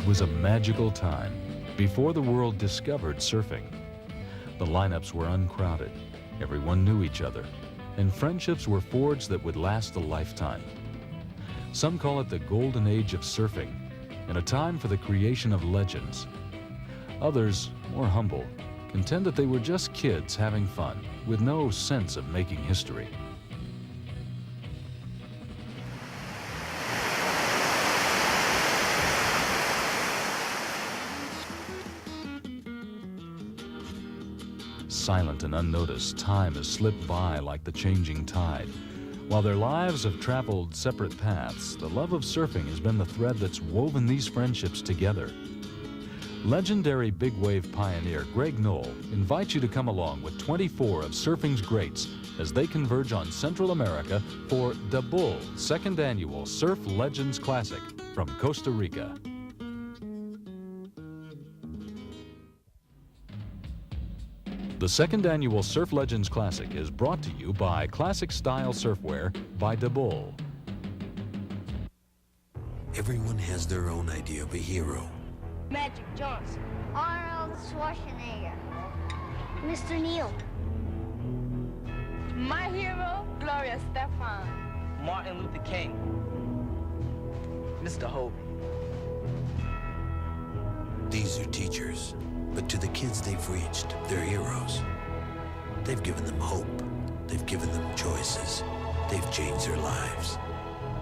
It was a magical time before the world discovered surfing. The lineups were uncrowded, everyone knew each other, and friendships were forged that would last a lifetime. Some call it the golden age of surfing, and a time for the creation of legends. Others, more humble, contend that they were just kids having fun, with no sense of making history. Silent and unnoticed, time has slipped by like the changing tide. While their lives have traveled separate paths, the love of surfing has been the thread that's woven these friendships together. Legendary big wave pioneer Greg Noll invites you to come along with 24 of surfing's greats as they converge on Central America for the Bull Second Annual Surf Legends Classic from Costa Rica. The Second Annual Surf Legends Classic is brought to you by Classic Style Surfwear by the Bull. Everyone has their own idea of a hero. Magic Johnson. Arnold Schwarzenegger. Mr. Neil. My hero, Gloria Stefan. Martin Luther King. Mr. Hope. These are teachers, but to the kids they've reached, they're heroes. They've given them hope. They've given them choices. They've changed their lives.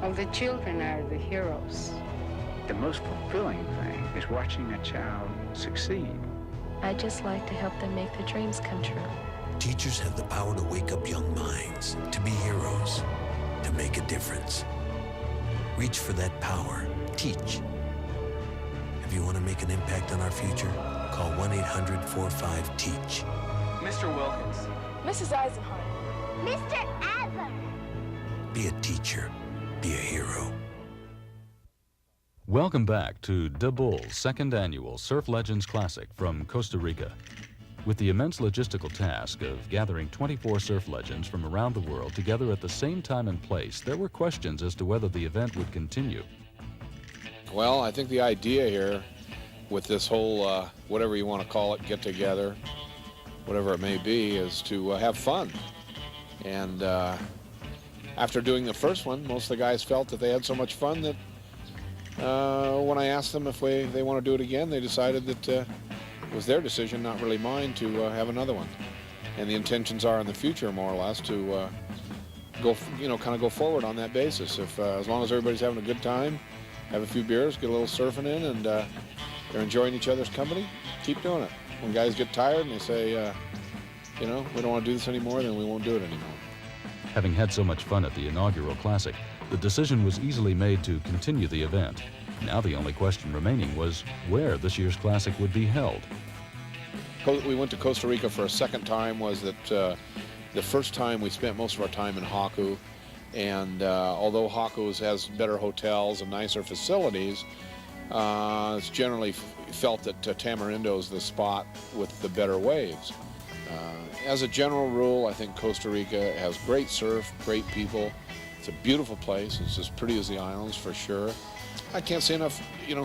Well, the children are the heroes. The most fulfilling thing is watching a child succeed. I just like to help them make their dreams come true. Teachers have the power to wake up young minds, to be heroes, to make a difference. Reach for that power. Teach. If you want to make an impact on our future, call 1-800-45-TEACH. Mr. Wilkins. Mrs. Eisenhower. Mr. Adler. Be a teacher. Be a hero. Welcome back to the Bull Second Annual Surf Legends Classic from Costa Rica. With the immense logistical task of gathering 24 surf legends from around the world together at the same time and place, there were questions as to whether the event would continue. Well, I think the idea here with this whole, whatever you want to call it, get together, whatever it may be, is to have fun. And after doing the first one, most of the guys felt that they had so much fun that when I asked them if they want to do it again, they decided that it was their decision, not really mine, to have another one. And the intentions are in the future, more or less, to go, kind of go forward on that basis. If as long as everybody's having a good time, have a few beers, get a little surfing in, and they're enjoying each other's company, keep doing it. When guys get tired and they say, we don't want to do this anymore, then we won't do it anymore. Having had so much fun at the inaugural Classic, the decision was easily made to continue the event. Now the only question remaining was where this year's Classic would be held. We went to Costa Rica for a second time. Was that the first time we spent most of our time in Haku, and although Haku has better hotels and nicer facilities, it's generally felt that Tamarindo is the spot with the better waves. As a general rule, I think Costa Rica has great surf, great people. It's a beautiful place. It's as pretty as the islands, for sure. I can't say enough,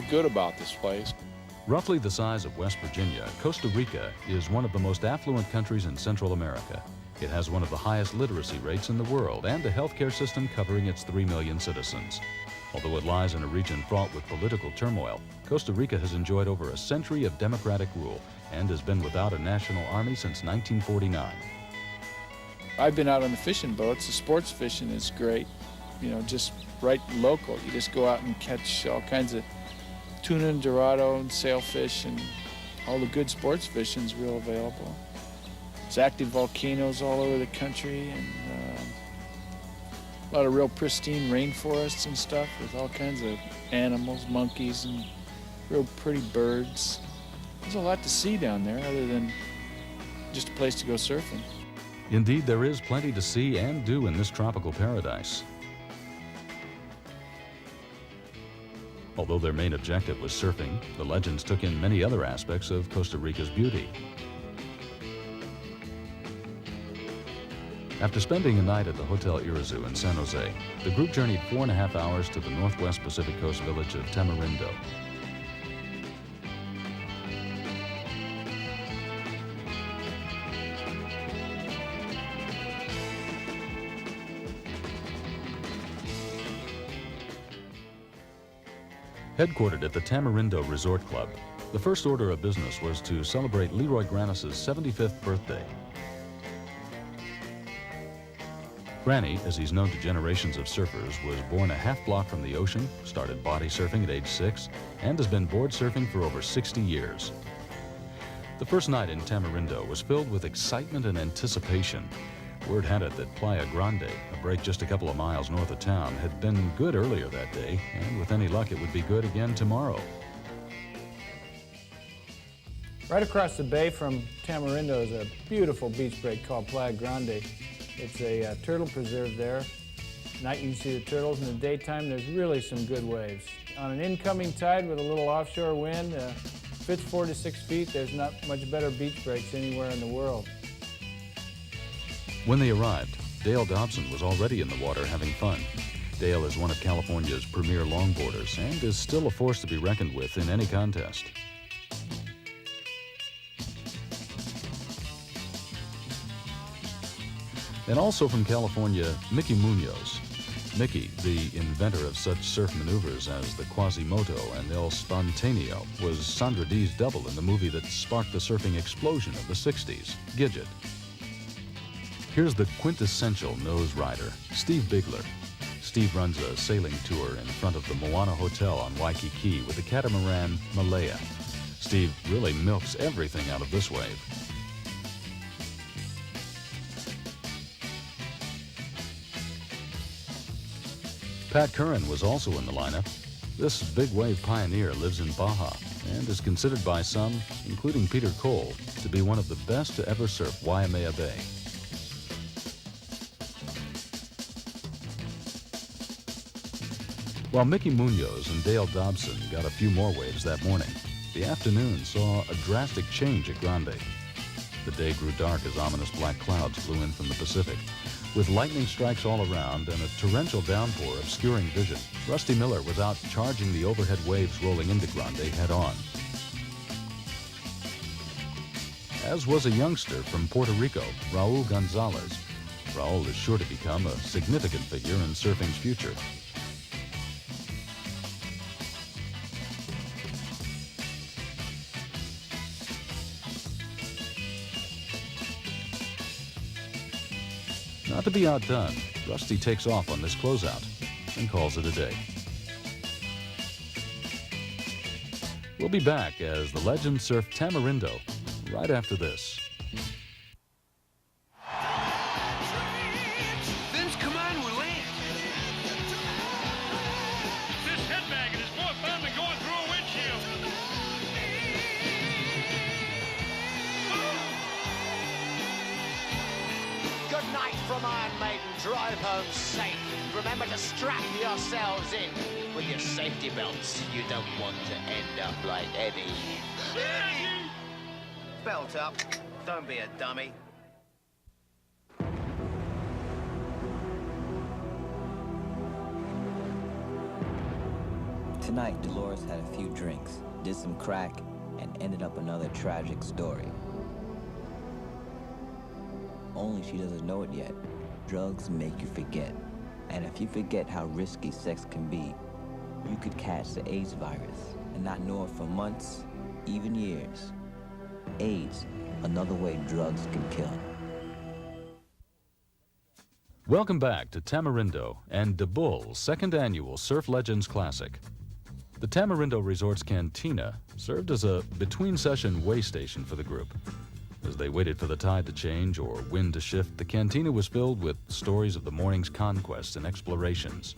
good about this place. Roughly the size of West Virginia, Costa Rica is one of the most affluent countries in Central America. It has one of the highest literacy rates in the world and a healthcare system covering its 3 million citizens. Although it lies in a region fraught with political turmoil, Costa Rica has enjoyed over a century of democratic rule and has been without a national army since 1949. I've been out on the fishing boats. The sports fishing is great, just right local. You just go out and catch all kinds of tuna and dorado and sailfish, and all the good sports fishing is real available. There's active volcanoes all over the country, and a lot of real pristine rainforests and stuff with all kinds of animals, monkeys, and real pretty birds. There's a lot to see down there other than just a place to go surfing. Indeed, there is plenty to see and do in this tropical paradise. Although their main objective was surfing, the legends took in many other aspects of Costa Rica's beauty. After spending a night at the Hotel Irazu in San Jose, the group journeyed 4.5 hours to the northwest Pacific Coast village of Tamarindo. Headquartered at the Tamarindo Resort Club, the first order of business was to celebrate LeRoy Grannis' 75th birthday. Granny, as he's known to generations of surfers, was born a half block from the ocean, started body surfing at age 6, and has been board surfing for over 60 years. The first night in Tamarindo was filled with excitement and anticipation. Word had it that Playa Grande, a break just a couple of miles north of town, had been good earlier that day, and with any luck it would be good again tomorrow. Right across the bay from Tamarindo is a beautiful beach break called Playa Grande. It's a turtle preserve there. At night you can see the turtles. In the daytime there's really some good waves. On an incoming tide with a little offshore wind, if it's 4 to 6 feet, there's not much better beach breaks anywhere in the world. When they arrived, Dale Dobson was already in the water having fun. Dale is one of California's premier longboarders and is still a force to be reckoned with in any contest. And also from California, Mickey Munoz. Mickey, the inventor of such surf maneuvers as the Quasimodo and El Spontaneo, was Sandra Dee's double in the movie that sparked the surfing explosion of the 60s, Gidget. Here's the quintessential nose rider, Steve Bigler. Steve runs a sailing tour in front of the Moana Hotel on Waikiki with the catamaran Malaya. Steve really milks everything out of this wave. Pat Curren was also in the lineup. This big wave pioneer lives in Baja and is considered by some, including Peter Cole, to be one of the best to ever surf Waimea Bay. While Mickey Munoz and Dale Dobson got a few more waves that morning, the afternoon saw a drastic change at Grande. The day grew dark as ominous black clouds flew in from the Pacific. With lightning strikes all around and a torrential downpour obscuring vision, Rusty Miller was out charging the overhead waves rolling into Grande head-on. As was a youngster from Puerto Rico, Raul Gonzalez. Raul is sure to become a significant figure in surfing's future. Not to be outdone, Rusty takes off on this closeout and calls it a day. We'll be back as the legends surf Tamarindo right after this. Vince, come on, we're late. This headbagging is more fun than going through a windshield. Good night from Iron Maiden. Drive home safe. Remember to strap yourselves in with your safety belts. You don't want to end up like Eddie. Belt up. Don't be a dummy. Tonight, Dolores had a few drinks, did some crack, and ended up another tragic story. Only she doesn't know it yet. Drugs make you forget. And if you forget how risky sex can be, you could catch the AIDS virus and not know it for months, even years. AIDS, another way drugs can kill. Welcome back to Tamarindo and De Bull's second annual Surf Legends Classic. The Tamarindo Resort's cantina served as a between-session way station for the group. As they waited for the tide to change or wind to shift, the cantina was filled with stories of the morning's conquests and explorations.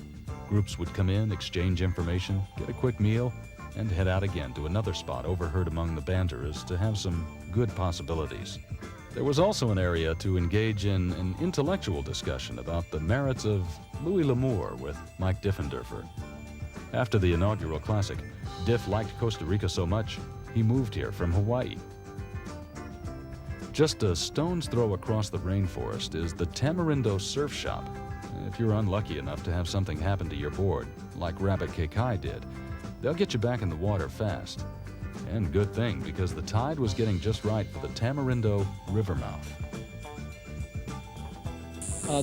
Groups would come in, exchange information, get a quick meal, and head out again to another spot overheard among the banterers to have some good possibilities. There was also an area to engage in an intellectual discussion about the merits of Louis L'Amour with Mike Diffenderfer. After the inaugural classic, Diff liked Costa Rica so much, he moved here from Hawaii. Just a stone's throw across the rainforest is the Tamarindo Surf Shop. If you're unlucky enough to have something happen to your board, like Rabbit Kekai did, they'll get you back in the water fast. And good thing, because the tide was getting just right for the Tamarindo river mouth.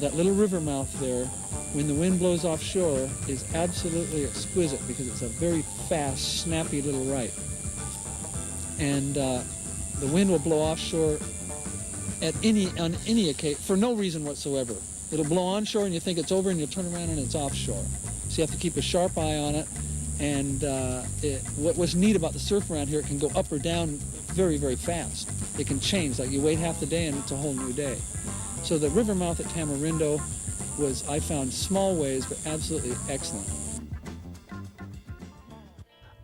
That little river mouth there when the wind blows offshore is absolutely exquisite because it's a very fast, snappy little right. And the wind will blow offshore on any occasion for no reason whatsoever. It'll blow onshore and you think it's over and you'll turn around and it's offshore. So you have to keep a sharp eye on it. And what's neat about the surf around here, it can go up or down very, very fast. It can change, like you wait half the day and it's a whole new day. So the river mouth at Tamarindo was, I found, small waves, but absolutely excellent.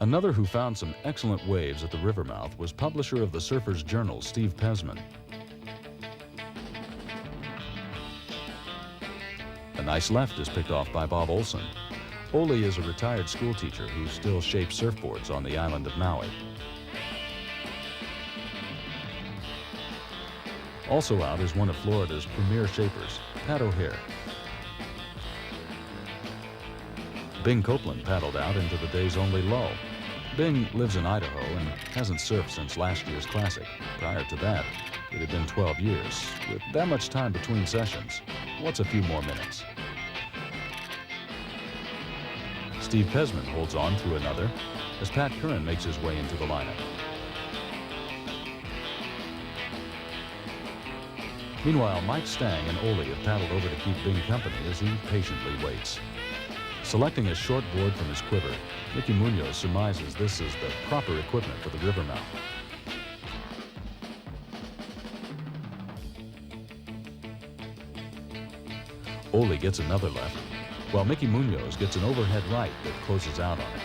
Another who found some excellent waves at the river mouth was publisher of the Surfer's Journal, Steve Pezman. A nice left is picked off by Bob Olson. Ole is a retired schoolteacher who still shapes surfboards on the island of Maui. Also out is one of Florida's premier shapers, Pat O'Hare. Bing Copeland paddled out into the day's only lull. Bing lives in Idaho and hasn't surfed since last year's Classic. Prior to that, it had been 12 years. With that much time between sessions, what's a few more minutes? Steve Pezman holds on through another as Pat Curren makes his way into the lineup. Meanwhile, Mike Stange and Ole have paddled over to keep Bing company as he patiently waits. Selecting a short board from his quiver, Mickey Munoz surmises this is the proper equipment for the river mouth. Ole gets another left, while Mickey Munoz gets an overhead right that closes out on it.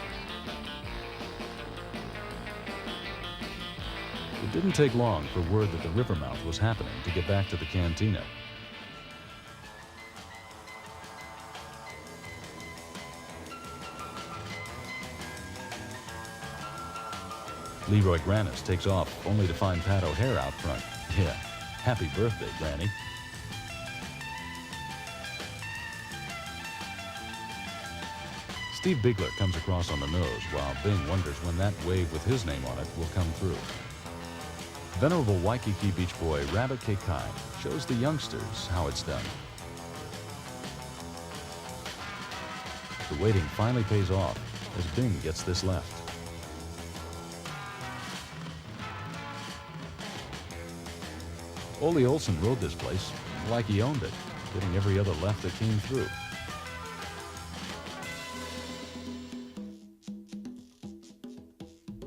It didn't take long for word that the river mouth was happening to get back to the cantina. LeRoy Grannis takes off only to find Pat O'Hare out front. Yeah, happy birthday, Granny. Steve Bigler comes across on the nose while Bing wonders when that wave with his name on it will come through. Venerable Waikiki Beach boy Rabbit Kekai shows the youngsters how it's done. The waiting finally pays off as Bing gets this left. Ole Olson rode this place like he owned it, getting every other left that came through.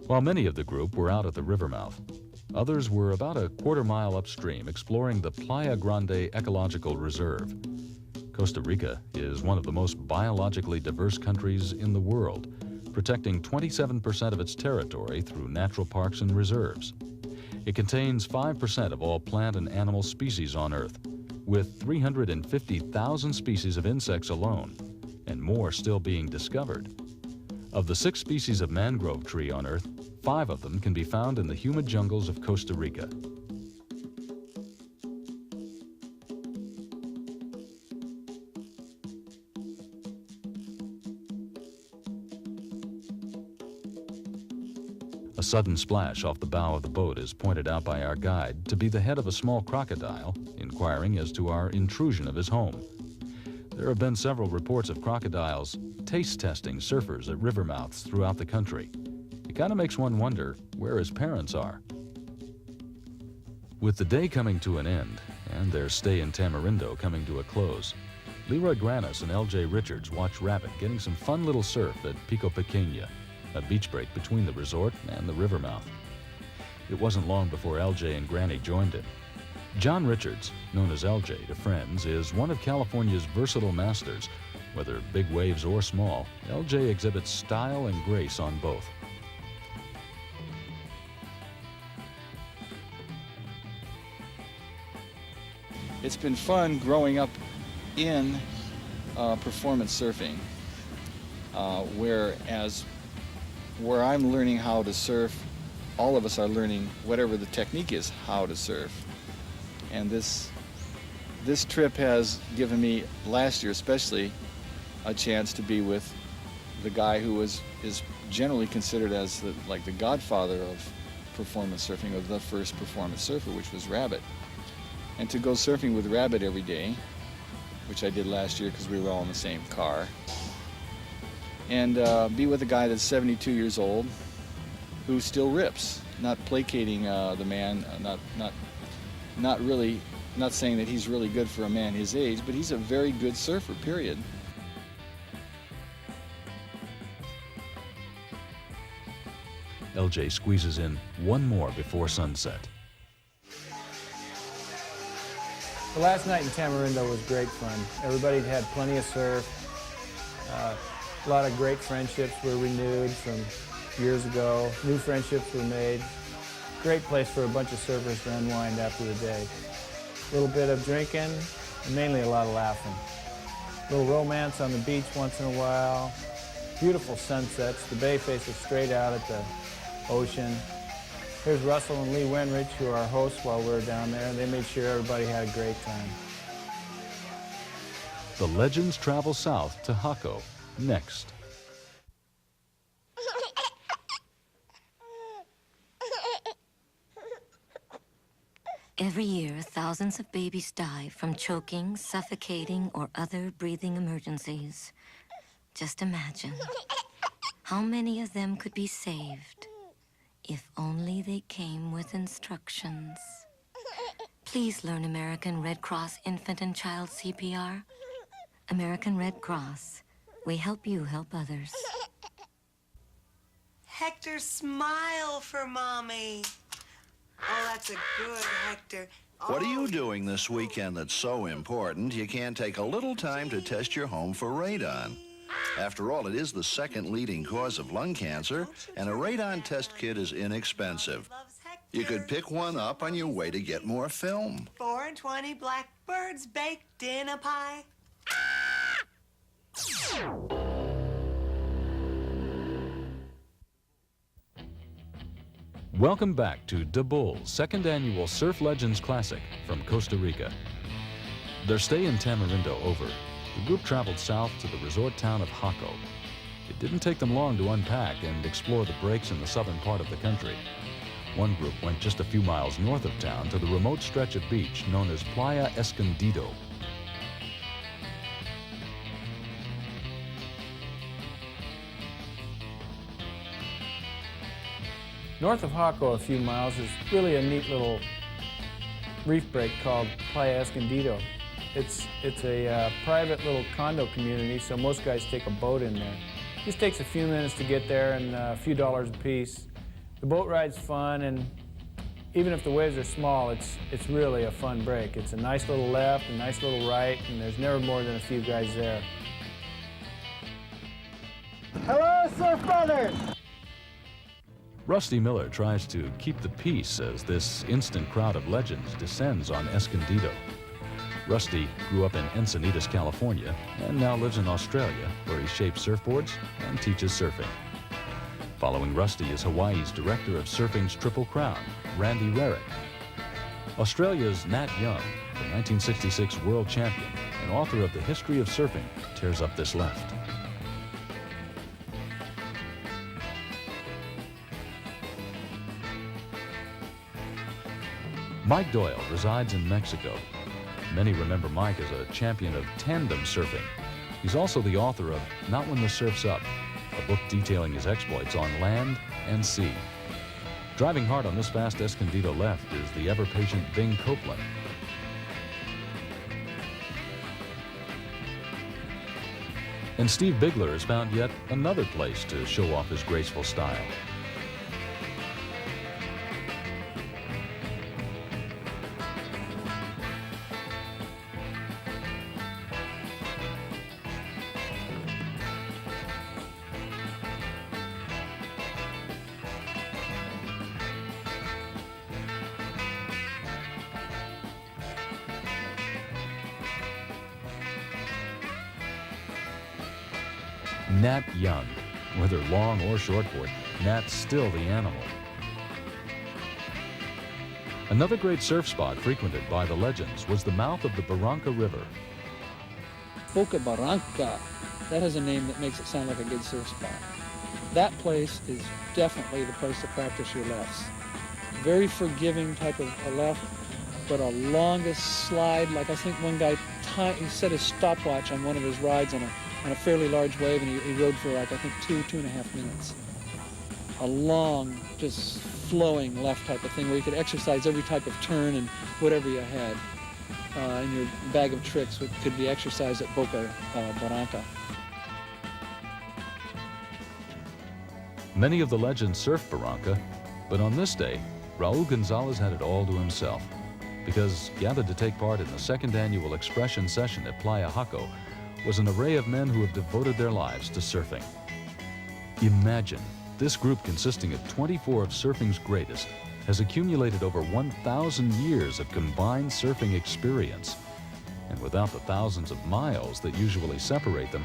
While many of the group were out at the river mouth, others were about a quarter-mile upstream exploring the Playa Grande Ecological Reserve. Costa Rica is one of the most biologically diverse countries in the world, protecting 27% of its territory through natural parks and reserves. It contains 5% of all plant and animal species on Earth, with 350,000 species of insects alone, and more still being discovered. Of the 6 species of mangrove tree on Earth, 5 of them can be found in the humid jungles of Costa Rica. A sudden splash off the bow of the boat is pointed out by our guide to be the head of a small crocodile, inquiring as to our intrusion of his home. There have been several reports of crocodiles taste testing surfers at river mouths throughout the country. It kind of makes one wonder where his parents are. With the day coming to an end and their stay in Tamarindo coming to a close, LeRoy Grannis and L.J. Richards watch Rabbit getting some fun little surf at Pico Pequeña, a beach break between the resort and the river mouth. It wasn't long before L.J. and Granny joined him. John Richards, known as L.J. to friends, is one of California's versatile masters. Whether big waves or small, L.J. exhibits style and grace on both. It's been fun growing up in performance surfing, where I'm learning how to surf, all of us are learning whatever the technique is, how to surf. And this trip has given me, last year especially, a chance to be with the guy who is generally considered as the godfather of performance surfing, or the first performance surfer, which was Rabbit. And to go surfing with Rabbit every day which I did last year because we were all in the same car. And be with a guy that's 72 years old who still rips, not placating the man, not really, not saying that he's really good for a man his age, but he's a very good surfer, period. LJ squeezes in one more before sunset. The last night in Tamarindo was great fun. Everybody had plenty of surf. A lot of great friendships were renewed from years ago. New friendships were made. Great place for a bunch of surfers to unwind after the day. A little bit of drinking, and mainly a lot of laughing. A little romance on the beach once in a while. Beautiful sunsets. The bay faces straight out at the ocean. Here's Russell and Lee Wenrich, who are our hosts while we were down there. They made sure everybody had a great time. The legends travel south to Hako next. Every year, thousands of babies die from choking, suffocating, or other breathing emergencies. Just imagine how many of them could be saved if only they came with instructions. Please learn American Red Cross Infant and Child CPR. American Red Cross. We help you help others. Hector, smile for Mommy. Oh, that's a good Hector. What are you doing this weekend that's so important you can't take a little time to test your home for radon? After all, it is the second leading cause of lung cancer, and a radon test kit is inexpensive. You could pick one up on your way to get more film. 4 and 20 blackbirds baked in a pie. Welcome back to De Bull's second annual Surf Legends Classic from Costa Rica. Their stay in Tamarindo over, the group traveled south to the resort town of Hako. It didn't take them long to unpack and explore the breaks in the southern part of the country. One group went just a few miles north of town to the remote stretch of beach known as Playa Escondido. North of Hako a few miles is really a neat little reef break called Playa Escondido. It's a private little condo community, so most guys take a boat in there. It just takes a few minutes to get there and a few dollars a piece. The boat ride's fun, and even if the waves are small, it's really a fun break. It's a nice little left, a nice little right, and there's never more than a few guys there. Hello, Surf Brothers! Rusty Miller tries to keep the peace as this instant crowd of legends descends on Escondido. Rusty grew up in Encinitas, California, and now lives in Australia, where he shapes surfboards and teaches surfing. Following Rusty is Hawaii's director of surfing's Triple Crown, Randy Rarick. Australia's Nat Young, the 1966 world champion and author of The History of Surfing, tears up this left. Mike Doyle resides in Mexico. Many remember Mike as a champion of tandem surfing. He's also the author of Not When the Surf's Up, a book detailing his exploits on land and sea. Driving hard on this fast Escondido left is the ever-patient Bing Copeland. And Steve Bigler has found yet another place to show off his graceful style. Nat Young. Whether long or shortboard, Nat's still the animal. Another great surf spot frequented by the legends was the mouth of the Barranca River. Boca Barranca, that has a name that makes it sound like a good surf spot. That place is definitely the place to practice your lefts. Very forgiving type of a left, but a longest slide. Like I think one guy he set his stopwatch on one of his rides on a fairly large wave, and he rode for like I think 2.5 minutes. A long, just flowing left type of thing where you could exercise every type of turn and whatever you had in your bag of tricks could be exercised at Boca Barranca. Many of the legends surfed Barranca, but on this day, Raul Gonzalez had it all to himself, because gathered to take part in the second annual expression session at Playa Jaco was an array of men who have devoted their lives to surfing. Imagine, this group consisting of 24 of surfing's greatest has accumulated over 1,000 years of combined surfing experience. And without the thousands of miles that usually separate them,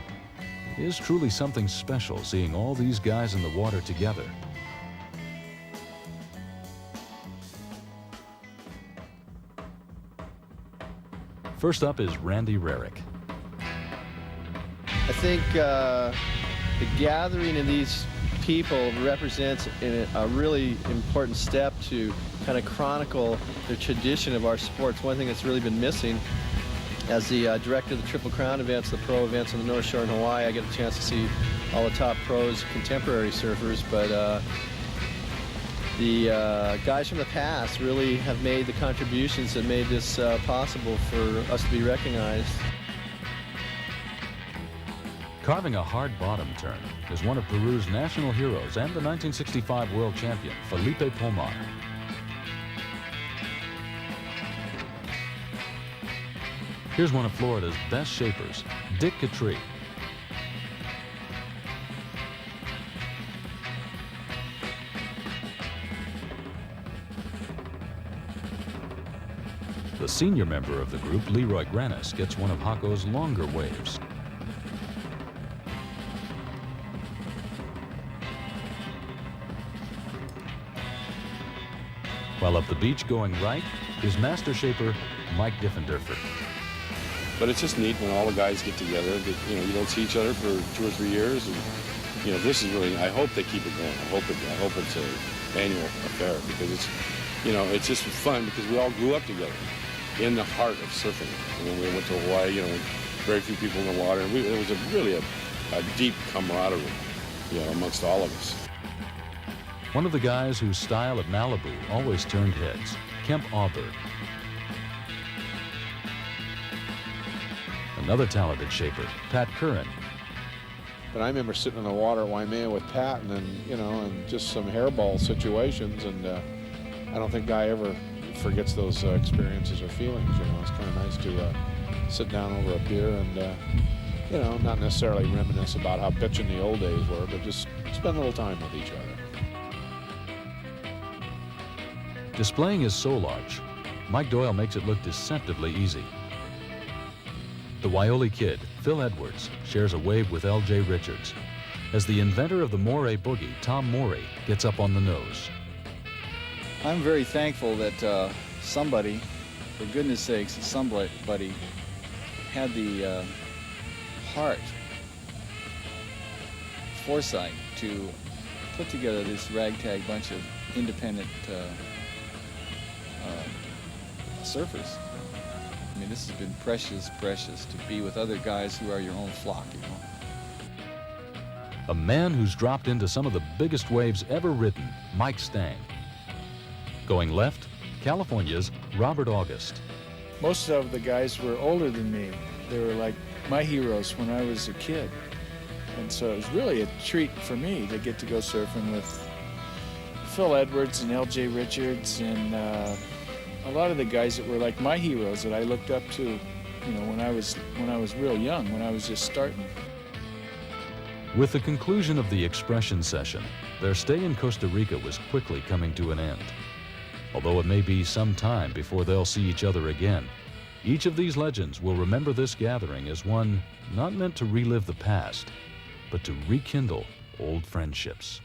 it is truly something special seeing all these guys in the water together. First up is Randy Rarick. I think the gathering of these people represents a really important step to kind of chronicle the tradition of our sports. One thing that's really been missing as the director of the Triple Crown events, the pro events on the North Shore in Hawaii, I get a chance to see all the top pros, contemporary surfers, but the guys from the past really have made the contributions that made this possible for us to be recognized. Carving a hard bottom turn is one of Peru's national heroes and the 1965 world champion, Felipe Pomar. Here's one of Florida's best shapers, Dick Catri. The senior member of the group, LeRoy Grannis, gets one of Jaco's longer waves. While up the beach going right is master shaper Mike Diffenderfer. But it's just neat when all the guys get together. That, you don't see each other for 2 or 3 years, and this is really. I hope they keep it going. I hope it's an annual affair because it's just fun because we all grew up together in the heart of surfing. And when we went to Hawaii, very few people in the water, and it was really a deep camaraderie, amongst all of us. One of the guys whose style at Malibu always turned heads, Kemp Aaberg. Another talented shaper, Pat Curren. But I remember sitting in the water at Waimea with Pat and and just some hairball situations, and I don't think Guy ever forgets those experiences or feelings. It's kind of nice to sit down over a beer and, not necessarily reminisce about how bitchin' the old days were, but just spend a little time with each other. Displaying his soul arch, Mike Doyle makes it look deceptively easy. The Waioli kid, Phil Edwards, shares a wave with L.J. Richards as the inventor of the Morey boogie, Tom Morey, gets up on the nose. I'm very thankful that somebody, for goodness sakes, somebody had the foresight to put together this ragtag bunch of independent surfers. I mean, this has been precious to be with other guys who are your own flock, A man who's dropped into some of the biggest waves ever ridden, Mike Stange. Going left, California's Robert August. Most of the guys were older than me. They were like my heroes when I was a kid. And so it was really a treat for me to get to go surfing with Phil Edwards and L.J. Richards and a lot of the guys that were like my heroes that I looked up to, when I was real young, when I was just starting. With the conclusion of the expression session, their stay in Costa Rica was quickly coming to an end. Although it may be some time before they'll see each other again, each of these legends will remember this gathering as one not meant to relive the past, but to rekindle old friendships.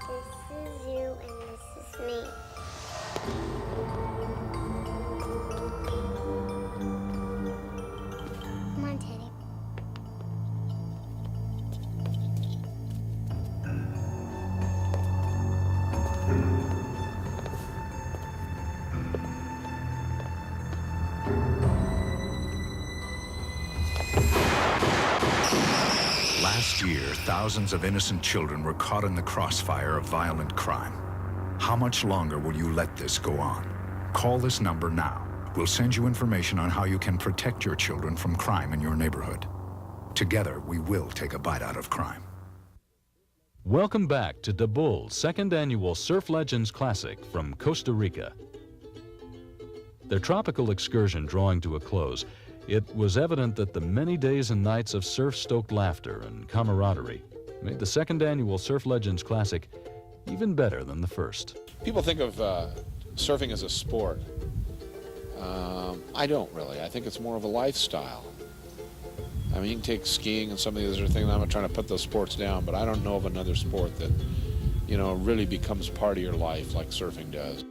This is you and this is Last year, thousands of innocent children were caught in the crossfire of violent crime. How much longer will you let this go on? Call this number now. We'll send you information on how you can protect your children from crime in your neighborhood. Together, we will take a bite out of crime. Welcome back to De Bull's second annual Surf Legends Classic from Costa Rica. Their tropical excursion drawing to a close, it was evident that the many days and nights of surf-stoked laughter and camaraderie made the second annual Surf Legends Classic even better than the first. People think of surfing as a sport. I don't really. I think it's more of a lifestyle. I mean, you can take skiing and some of these other things. I'm not trying to put those sports down, but I don't know of another sport that, you know, really becomes part of your life like surfing does.